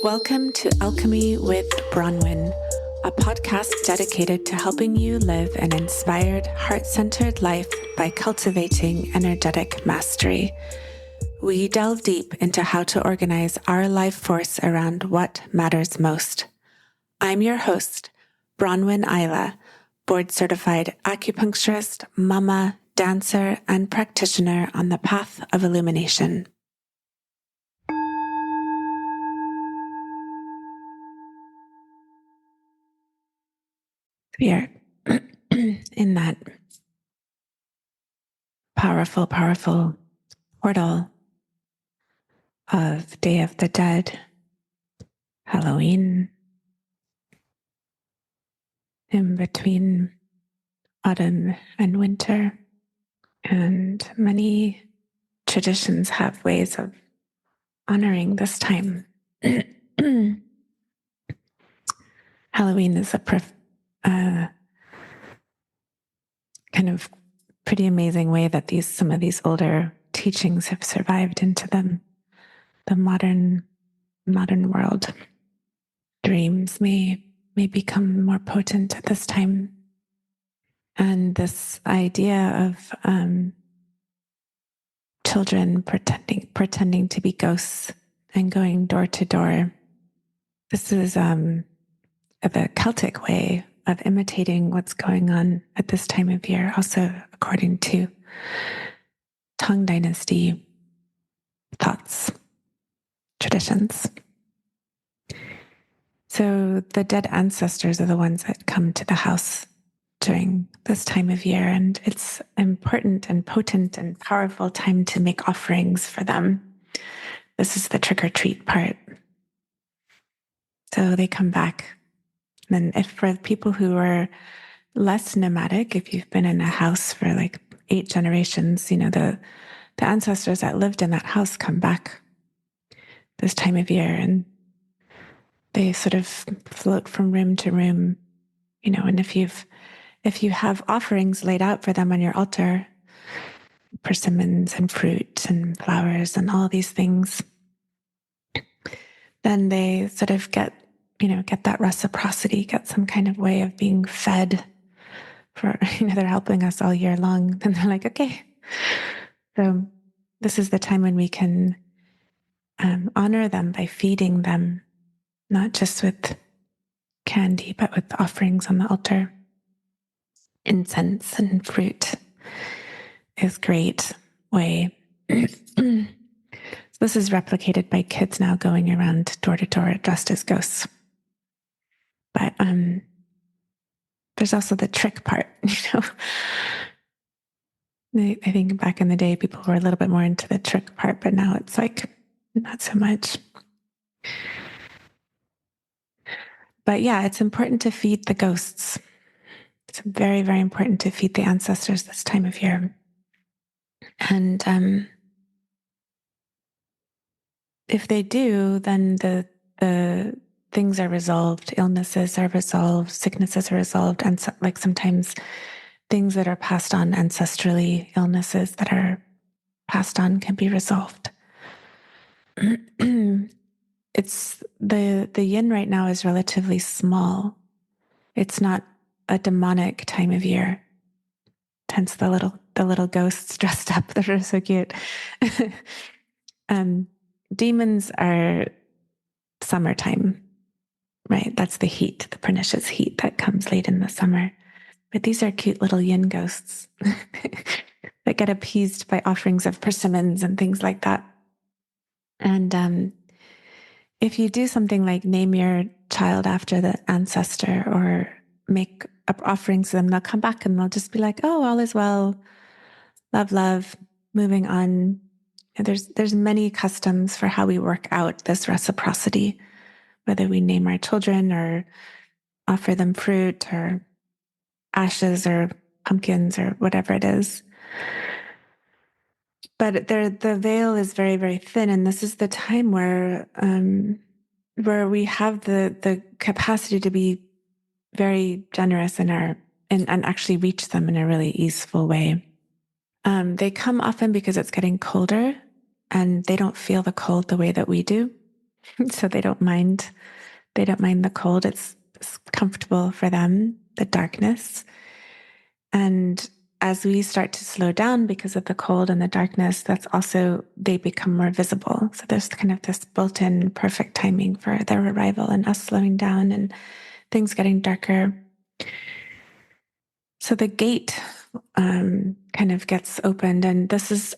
Welcome to Alchemy with Bronwyn, a podcast dedicated to helping you live an inspired, heart-centered life by cultivating energetic mastery. We delve deep into how to organize our life force around what matters most. I'm your host, Bronwyn Isla, board-certified acupuncturist, mama, dancer, and practitioner on the path of illumination. We are in that powerful portal of Day of the Dead, Halloween, in between autumn and winter. And many traditions have ways of honoring this time. Halloween is a kind of pretty amazing way that some of these older teachings have survived into the modern world. Dreams may become more potent at this time. And this idea of children pretending to be ghosts and going door to door. This is a Celtic way of imitating what's going on at this time of year, also according to Tang Dynasty thoughts, traditions. So the dead ancestors are the ones that come to the house during this time of year, and it's important and potent and powerful time to make offerings for them. This is the trick or treat part. So they come back. And if for people who are less nomadic, if you've been in a house for like 8 generations, the ancestors that lived in that house come back this time of year, and they sort of float from room to room, and if you have offerings laid out for them on your altar, persimmons and fruit and flowers and all these things, then they sort of get that reciprocity, get some kind of way of being fed for, they're helping us all year long. And they're like, okay. So this is the time when we can honor them by feeding them, not just with candy, but with offerings on the altar. Incense and fruit is a great way. So this is replicated by kids now going around door to door dressed as ghosts. But there's also the trick part, I think back in the day, people were a little bit more into the trick part, but now it's like not so much. But yeah, it's important to feed the ghosts. It's very, very important to feed the ancestors this time of year. And if they do, then the things are resolved, illnesses are resolved, sicknesses are resolved, and like sometimes things that are passed on ancestrally, illnesses that are passed on can be resolved. It's the yin right now is relatively small. It's not a demonic time of year. Hence the little ghosts dressed up that are so cute. Demons are summertime, right? That's the heat, the pernicious heat that comes late in the summer. But these are cute little yin ghosts that get appeased by offerings of persimmons and things like that. And if you do something like name your child after the ancestor or make offerings to them, they'll come back and they'll just be like, oh, all is well, love, moving on. And there's many customs for how we work out this reciprocity, whether we name our children or offer them fruit or ashes or pumpkins or whatever it is. But the veil is very, very thin, and this is the time where we have the capacity to be very generous and actually reach them in a really easeful way. They come often because it's getting colder, and they don't feel the cold the way that we do. So they don't mind. They don't mind the cold. It's comfortable for them, the darkness. And as we start to slow down because of the cold and the darkness, that's also, they become more visible. So there's kind of this built in perfect timing for their arrival and us slowing down and things getting darker. So the gate kind of gets opened, and this is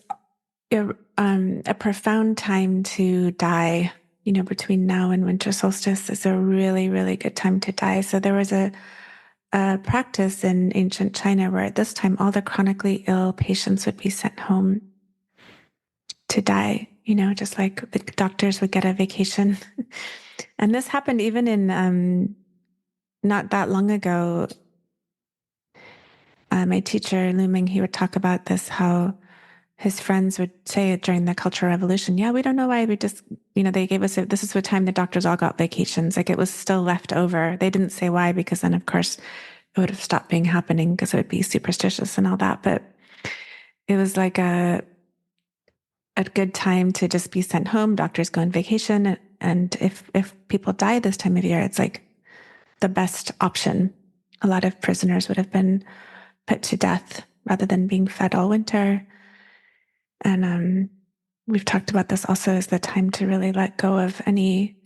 a profound time to die. You know, between now and winter solstice is a really, really good time to die. So there was a practice in ancient China where at this time all the chronically ill patients would be sent home to die, you know, just like the doctors would get a vacation. And this happened even in not that long ago. My teacher, Lu Ming, he would talk about this, how his friends would say during the Cultural Revolution, yeah, we don't know why we just, you know, they gave us, this is the time the doctors all got vacations. Like it was still left over. They didn't say why, because then of course it would have stopped being happening because it would be superstitious and all that. But it was like a good time to just be sent home. Doctors go on vacation. And if people die this time of year, it's like the best option. A lot of prisoners would have been put to death rather than being fed all winter. And we've talked about this also as the time to really let go of any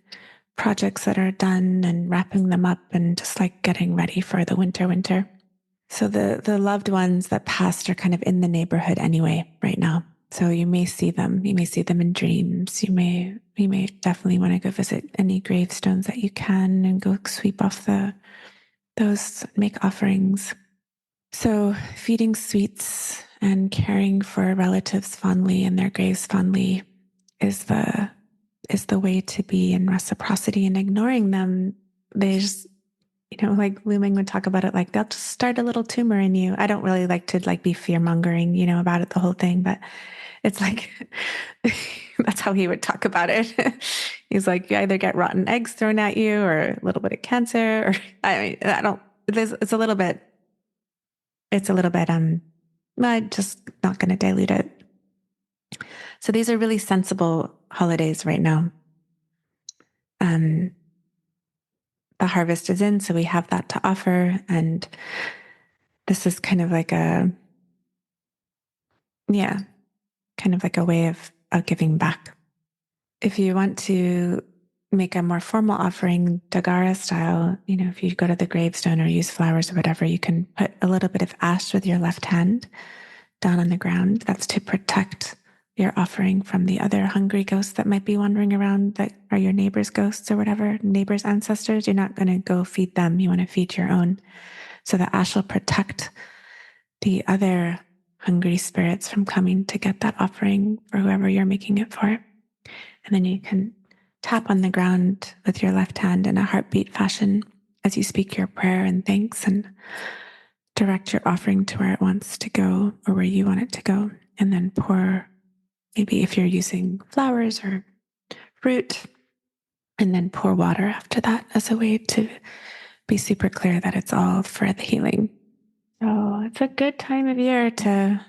projects that are done and wrapping them up and just like getting ready for the winter. So the loved ones that passed are kind of in the neighborhood anyway right now. So you may see them. You may see them in dreams. You may definitely want to go visit any gravestones that you can and go sweep off those, make offerings. So feeding sweets and caring for relatives fondly and their graves fondly is the way to be in reciprocity, and ignoring them, they just, you know, like Lu Ming would talk about it, like they'll just start a little tumor in you. I don't really like to like be fear mongering, you know, about it, the whole thing, but it's like, that's how he would talk about it. He's like, you either get rotten eggs thrown at you or a little bit of cancer, or I mean, I don't, it's a little bit, I'm just not going to dilute it. So these are really sensible holidays right now. The harvest is in, so we have that to offer. And this is kind of like kind of like a way of giving back. If you want to make a more formal offering, Dagara style, you know, if you go to the gravestone or use flowers or whatever, you can put a little bit of ash with your left hand down on the ground. That's to protect your offering from the other hungry ghosts that might be wandering around, that are your neighbor's ghosts or whatever, neighbor's ancestors. You're not going to go feed them. You want to feed your own. So the ash will protect the other hungry spirits from coming to get that offering for whoever you're making it for. And then you can tap on the ground with your left hand in a heartbeat fashion as you speak your prayer and thanks, and direct your offering to where it wants to go or where you want it to go. And then pour, maybe if you're using flowers or fruit, and then pour water after that as a way to be super clear that it's all for the healing. So it's a good time of year to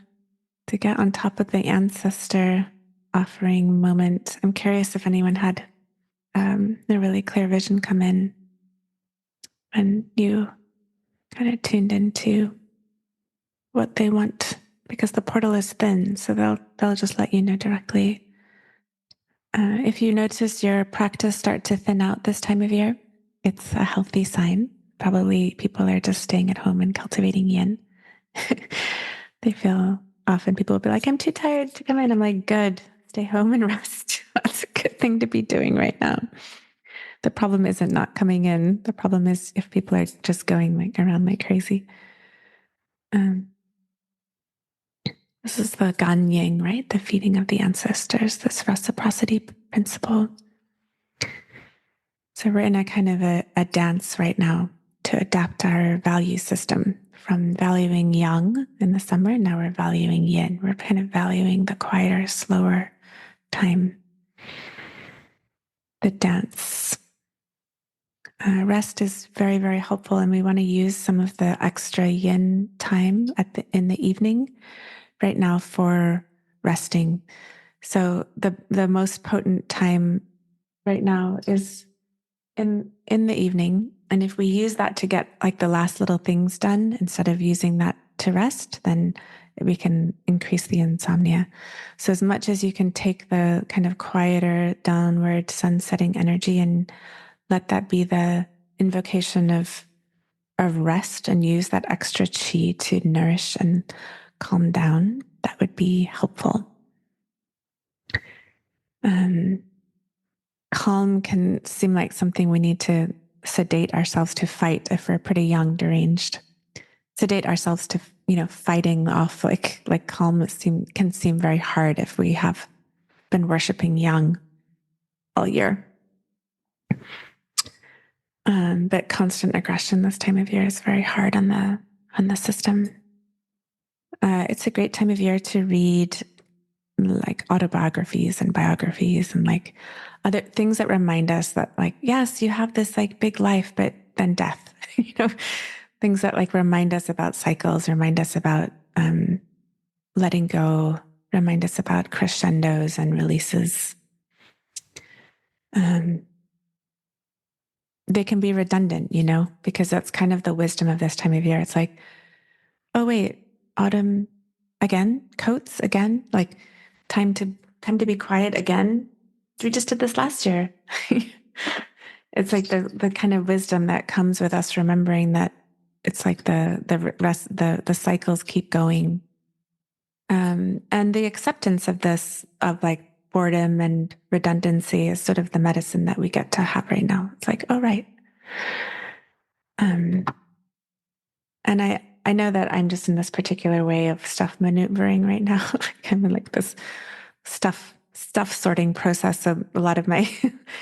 get on top of the ancestor offering moment. I'm curious if anyone had a really clear vision come in and you kind of tuned into what they want, because the portal is thin, so they'll just let you know directly. If you notice your practice start to thin out this time of year, it's a healthy sign. Probably people are just staying at home and cultivating yin. They feel, often people will be like, I'm too tired to come in. I'm like, good, stay home and rest. That's a good thing to be doing right now. The problem isn't not coming in. The problem is if people are just going like around like crazy. This is the Ganying, right? The feeding of the ancestors, this reciprocity principle. So we're in a kind of a dance right now to adapt our value system from valuing yang in the summer. Now we're valuing yin. We're kind of valuing the quieter, slower time. The dance. Rest is very, very helpful, and we want to use some of the extra yin time in the evening right now for resting. So the most potent time right now is in the evening. And if we use that to get like the last little things done instead of using that to rest, then we can increase the insomnia. So as much as you can take the kind of quieter downward sun setting energy and let that be the invocation of rest and use that extra chi to nourish and calm down, that would be helpful. Calm can seem like something we need to sedate ourselves to fight if we're pretty young, deranged. Sedate ourselves to, fighting off like calm can seem very hard if we have been worshiping yang all year. But constant aggression this time of year is very hard on the system. It's a great time of year to read like autobiographies and biographies and like other things that remind us that like, yes, you have this like big life, but then death, things that like remind us about cycles, remind us about letting go, remind us about crescendos and releases. They can be redundant, because that's kind of the wisdom of this time of year. It's like, oh wait, autumn again, coats again, like time to be quiet again. We just did this last year. It's like the kind of wisdom that comes with us remembering that it's like the cycles keep going. And the acceptance of this, of like boredom and redundancy, is sort of the medicine that we get to have right now. It's like, oh, right. And I know that I'm just in this particular way of stuff maneuvering right now. I'm in like this stuff sorting process. So a lot of my,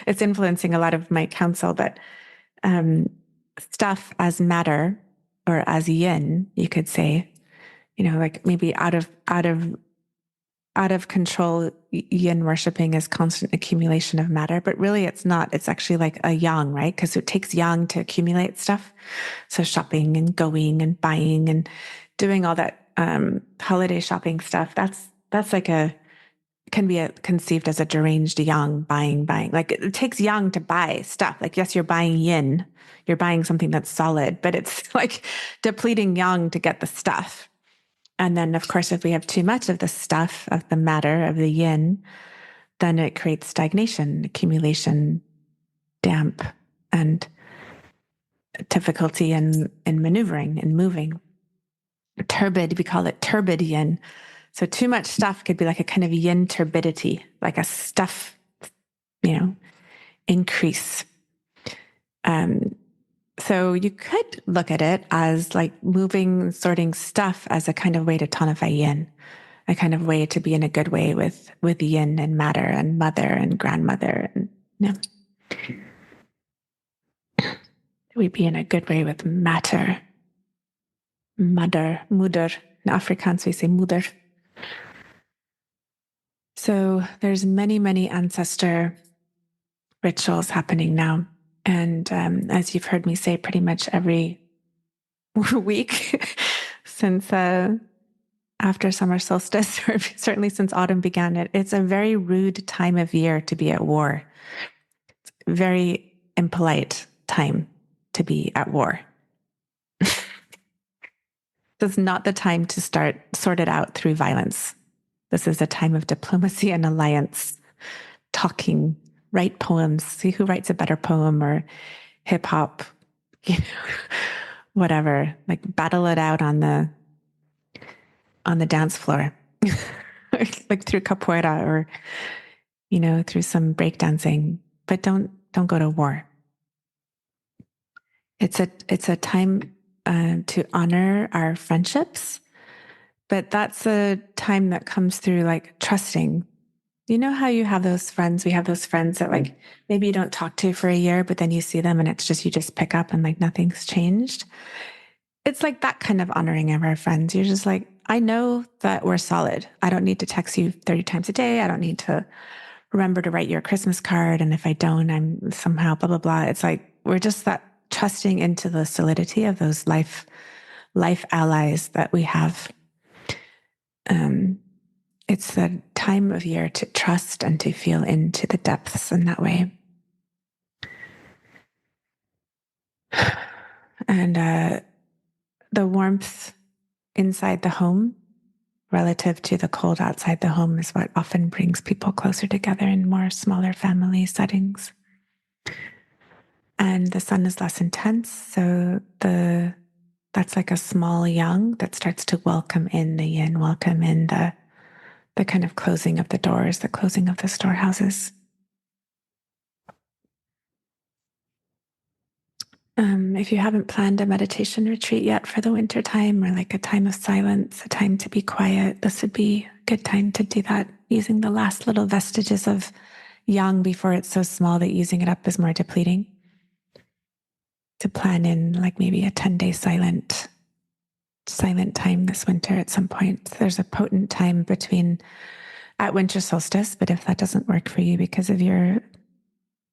it's influencing a lot of my counsel, but stuff as matter or as yin, you could say, like maybe out of control yin worshiping is constant accumulation of matter, but really it's not. It's actually like a yang, right? Because it takes yang to accumulate stuff. So shopping and going and buying and doing all that holiday shopping stuff, that's like can be conceived as a deranged yang buying. Like it takes yang to buy stuff. Like, yes, you're buying yin, you're buying something that's solid, but it's like depleting yang to get the stuff. And then, of course, if we have too much of the stuff, of the matter, of the yin, then it creates stagnation, accumulation, damp, and difficulty in maneuvering and moving. Turbid, we call it turbid yin. So too much stuff could be like a kind of yin turbidity, like a stuff, increase. So you could look at it as like moving, sorting stuff as a kind of way to tonify yin, a kind of way to be in a good way with yin and matter and mother and grandmother. And we'd be in a good way with matter, mother. In Afrikaans, we say moeder. So there's many, many ancestor rituals happening now. And as you've heard me say pretty much every week since after summer solstice, or certainly since autumn began, it's a very rude time of year to be at war. It's a very impolite time to be at war. This is not the time to sort it out through violence. This is a time of diplomacy and alliance, talking, write poems, see who writes a better poem, or hip hop, whatever, like battle it out on the dance floor, like through capoeira or, through some breakdancing, but don't go to war. It's a time to honor our friendships, but that's a time that comes through like trusting. You know how you have those friends? We have those friends that like maybe you don't talk to for a year, but then you see them and it's just you just pick up and like nothing's changed. It's like that kind of honoring of our friends. You're just like, I know that we're solid. I don't need to text you 30 times a day. I don't need to remember to write your Christmas card. And if I don't, I'm somehow blah, blah, blah. It's like we're just that trusting into the solidity of those life allies that we have. It's the time of year to trust and to feel into the depths in that way. And the warmth inside the home relative to the cold outside the home is what often brings people closer together in more smaller family settings. And the sun is less intense, so that's like a small yang that starts to welcome in the yin, welcome in the kind of closing of the doors, the closing of the storehouses. If you haven't planned a meditation retreat yet for the winter time, or like a time of silence, a time to be quiet, this would be a good time to do that, using the last little vestiges of yang before it's so small that using it up is more depleting. To plan in like maybe a 10-day silent time this winter at some point. There's a potent time at winter solstice, but if that doesn't work for you because of your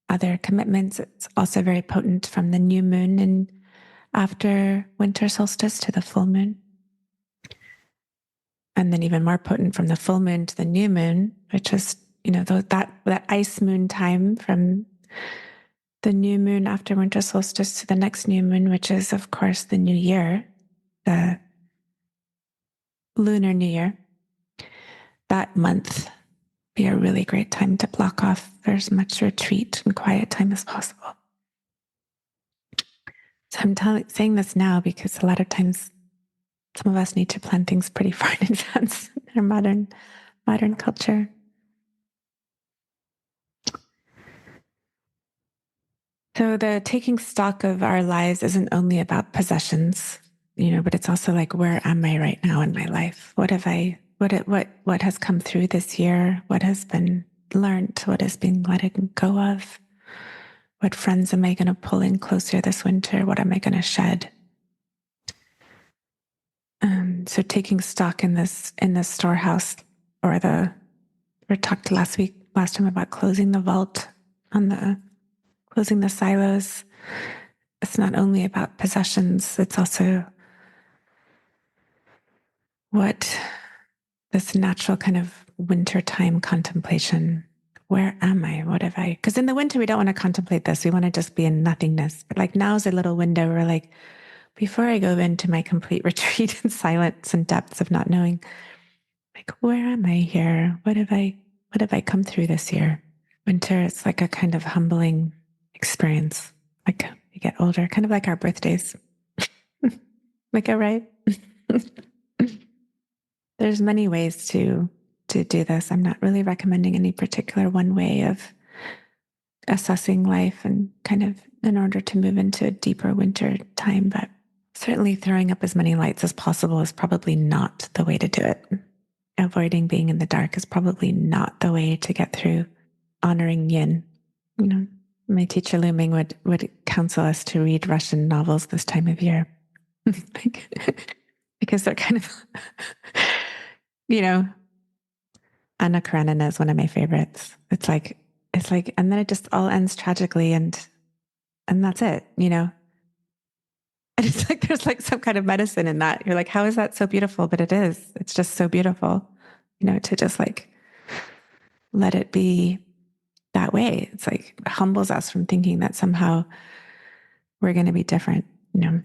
other commitments, it's also very potent from the new moon and after winter solstice to the full moon. And then even more potent from the full moon to the new moon, which is, that ice moon time from the new moon after winter solstice to the next new moon, which is, of course, the new year, the lunar new year. That month be a really great time to block off for as much retreat and quiet time as possible. So I'm saying this now because a lot of times some of us need to plan things pretty far in advance in our modern culture. So the taking stock of our lives isn't only about possessions, but it's also like, where am I right now in my life? What has come through this year? What has been learned? What is being let go of? What friends am I going to pull in closer this winter? What am I going to shed? So taking stock in this storehouse, we talked last time about closing the vault closing the silos. It's not only about possessions, it's also what this natural kind of wintertime contemplation. Where am I? What have I? Because in the winter, we don't want to contemplate this. We want to just be in nothingness. But like now's a little window where like, before I go into my complete retreat in silence and depths of not knowing, like, where am I here? What have I come through this year? Winter, it's like a kind of humbling experience. Like we get older, kind of like our birthdays. Like, all right. There's many ways to do this. I'm not really recommending any particular one way of assessing life and kind of in order to move into a deeper winter time, but certainly throwing up as many lights as possible is probably not the way to do it. Avoiding being in the dark is probably not the way to get through honoring yin. My teacher Lu Ming would counsel us to read Russian novels this time of year. Because they're kind of, Anna Karenina is one of my favorites. It's like, and then it just all ends tragically and that's it, And it's like, there's like some kind of medicine in that. You're like, how is that so beautiful? But it's just so beautiful, to just like, let it be that way. It's like, it humbles us from thinking that somehow we're going to be different, One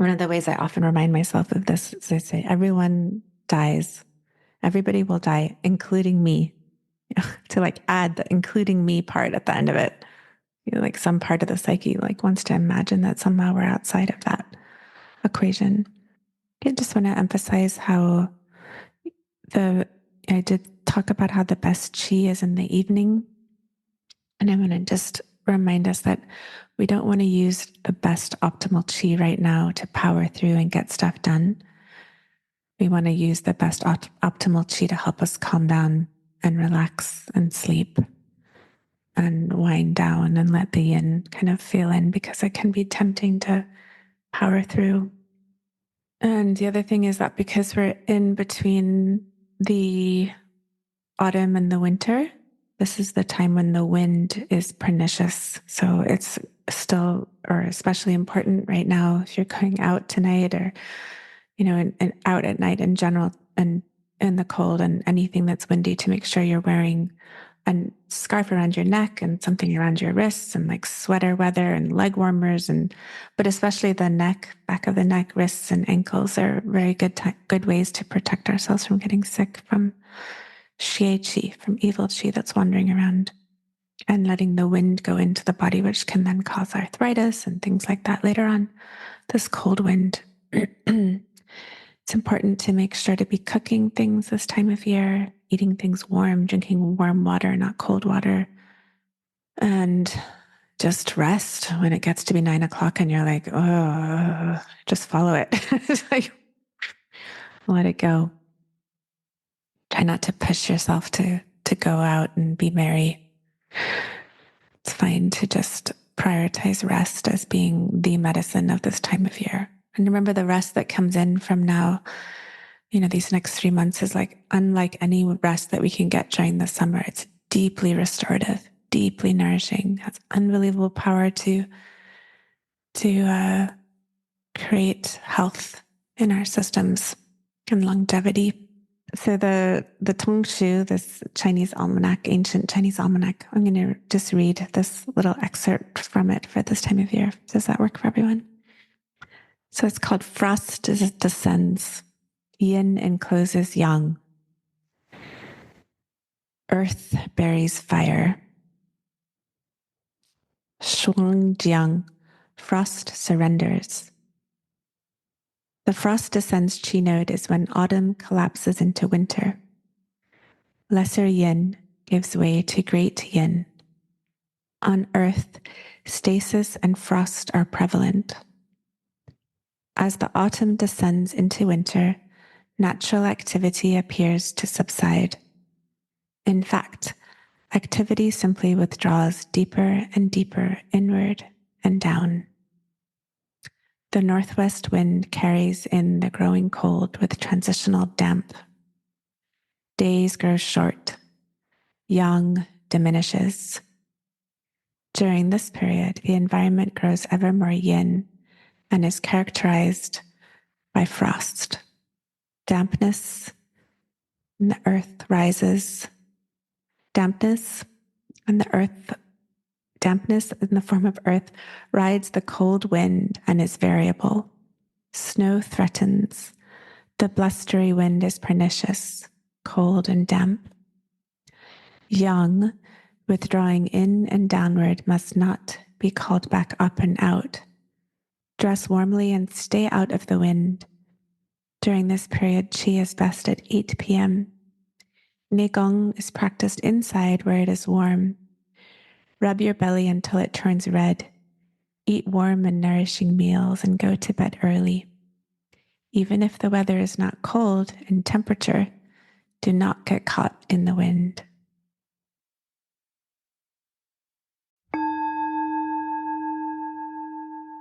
of the ways I often remind myself of this is I say, everyone dies. Everybody will die, including me. To like add the including me part at the end of it. Like some part of the psyche like wants to imagine that somehow we're outside of that equation. I just want to emphasize how I did talk about how the best chi is in the evening. And I want to just remind us that we don't want to use the best optimal chi right now to power through and get stuff done. We want to use the best optimal chi to help us calm down and relax and sleep and wind down and let the yin kind of feel in, because it can be tempting to power through. And the other thing is that because we're in between the autumn and the winter, this is the time when the wind is pernicious. So it's still, or especially important right now if you're going out tonight or, and out at night in general and in the cold and anything that's windy, to make sure you're wearing a scarf around your neck and something around your wrists and like sweater weather and leg warmers, but especially the neck, back of the neck, wrists and ankles are very good ways to protect ourselves from getting sick from xie qi, from evil qi that's wandering around, and letting the wind go into the body, which can then cause arthritis and things like that later on. This cold wind. It's important to make sure to be cooking things this time of year, eating things warm, drinking warm water, not cold water, and just rest when it gets to be 9 o'clock and you're like, oh, just follow it. Like, let it go. Try not to push yourself to go out and be merry. It's fine to just prioritize rest as being the medicine of this time of year. And remember, the rest that comes in from now, these next 3 months is like unlike any rest that we can get during the summer. It's deeply restorative, deeply nourishing, has unbelievable power to create health in our systems and longevity. So the Tongshu, this Chinese almanac, ancient Chinese almanac, I'm going to just read this little excerpt from it for this time of year. Does that work for everyone? So it's called Frost Descends. Yin encloses yang. Earth buries fire. Shuangjiang, frost surrenders. The frost descends chi node is when autumn collapses into winter. Lesser yin gives way to great yin. On earth, stasis and frost are prevalent. As the autumn descends into winter, natural activity appears to subside. In fact, activity simply withdraws deeper and deeper inward and down. The northwest wind carries in the growing cold with transitional damp. Days grow short. Yang diminishes. During this period, the environment grows ever more yin and is characterized by frost. Dampness, and the earth rises. Dampness in the form of earth rides the cold wind and is variable. Snow threatens. The blustery wind is pernicious, cold and damp. Yang, withdrawing in and downward, must not be called back up and out. Dress warmly and stay out of the wind. During this period, qi is best at 8 p.m. Neigong is practiced inside where it is warm. Rub your belly until it turns red. Eat warm and nourishing meals and go to bed early. Even if the weather is not cold in temperature, do not get caught in the wind.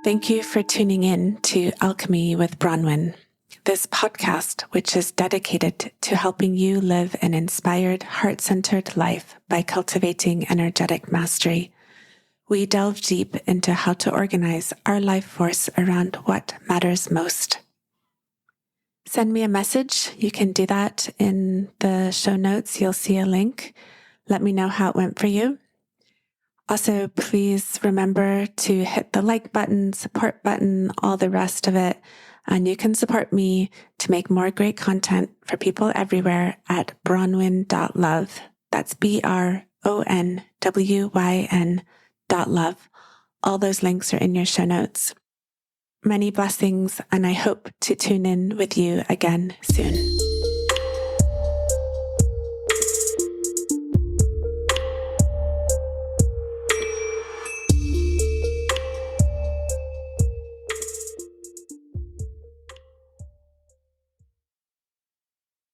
Thank you for tuning in to Alchemy with Bronwyn, this podcast which is dedicated to helping you live an inspired, heart-centered life by cultivating energetic mastery. We delve deep into how to organize our life force around what matters most. Send me a message. You can do that in the show notes. You'll see a link. Let me know how it went for you. Also, please remember to hit the like button, support button, all the rest of it. And you can support me to make more great content for people everywhere at bronwyn.love. That's BRONWYN.love. All those links are in your show notes. Many blessings, and I hope to tune in with you again soon.